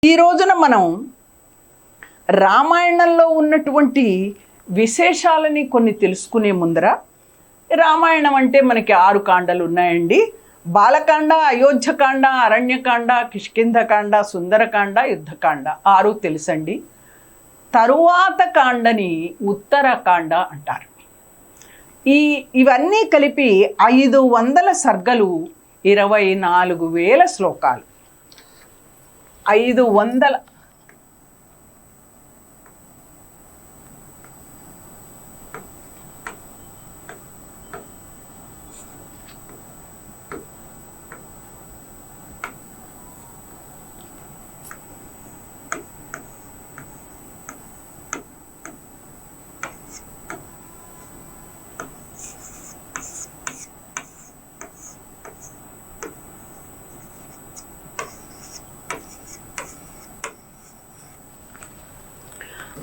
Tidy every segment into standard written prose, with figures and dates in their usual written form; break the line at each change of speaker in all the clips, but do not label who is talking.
ఈ రోజున మనం రామాయణంలో ఉన్నటువంటి విశేషాలని కొన్ని తెలుసుకునే ముందర, రామాయణం అంటే మనకి 6 కాండలు ఉన్నాయండి. బాలకాండ, అయోధ్యకాండ, అరణ్యకాండ, కిష్కింధకాండ, సుందరకాండ, యుద్ధకాండ 6 తెలుసండి. తరువాత కాండని ఉత్తరకాండ అంటారు. ఇవన్నీ కలిపి 500 సర్గలు, 24,000 శ్లోకాలు. 500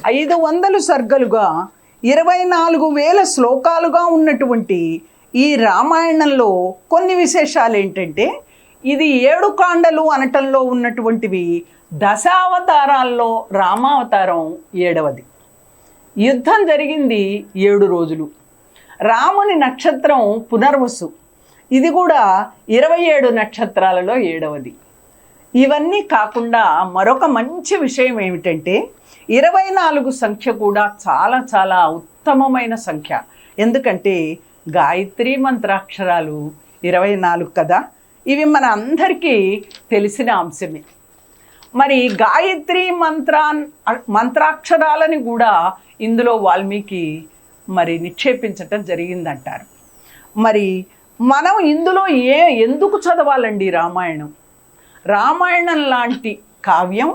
500 సర్గలుగా 24,000 శ్లోకాలుగా ఉన్నటువంటి ఈ రామాయణంలో కొన్ని విశేషాలు ఏంటంటే, ఇది 7 కాండలు అనటంలో ఉన్నటువంటివి దశావతారాల్లో రామావతారం 7వది. యుద్ధం జరిగింది 7 రోజులు. రాముని నక్షత్రం పునర్వసు, ఇది కూడా 27 నక్షత్రాలలో 7వది. ఇవన్నీ కాకుండా మరొక మంచి విషయం ఏమిటంటే, 24 సంఖ్య కూడా చాలా చాలా ఉత్తమమైన సంఖ్య. ఎందుకంటే గాయత్రి మంత్రాక్షరాలు 24 కదా. ఇవి మన అందరికీ తెలిసిన అంశమే. మరి గాయత్రి మంత్రాక్షరాలని కూడా ఇందులో వాల్మీకి నిక్షేపించటం జరిగిందంటారు. మరి మనం ఇందులో ఎందుకు చదవాలండి రామాయణం? రామాయణం లాంటి కావ్యం,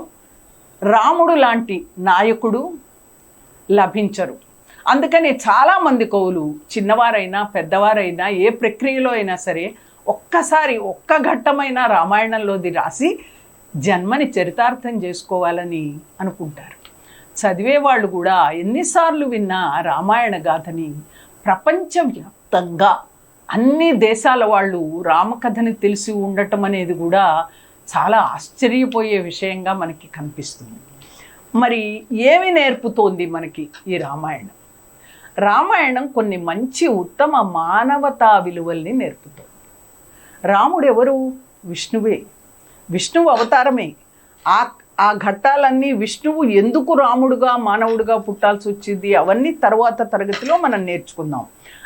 రాముడు లాంటి నాయకుడు లభించరు. అందుకని చాలామంది కవులు, చిన్నవారైనా పెద్దవారైనా, ఏ ప్రక్రియలో అయినా సరే ఒక్కసారి ఒక్క ఘట్టమైన రామాయణంలోది రాసి జన్మని చరితార్థం చేసుకోవాలని అనుకుంటారు. చదివేవాళ్ళు కూడా ఎన్నిసార్లు విన్నా రామాయణ గాథని ప్రపంచవ్యాప్తంగా అన్ని దేశాల వాళ్ళు రామకథని తెలిసి ఉండటం అనేది కూడా చాలా ఆశ్చర్యపోయే విషయంగా మనకి కనిపిస్తుంది. మరి ఏమి నేర్పుతోంది మనకి ఈ రామాయణం? రామాయణం కొన్ని మంచి ఉత్తమ మానవతా విలువల్ని నేర్పుతోంది. రాముడు ఎవరు? విష్ణువే, విష్ణువు అవతారమే. ఆ ఘట్టాలన్నీ విష్ణువు ఎందుకు రాముడుగా మానవుడిగా పుట్టాల్సి వచ్చింది అవన్నీ తర్వాత తరగతిలో మనం నేర్చుకుందాం.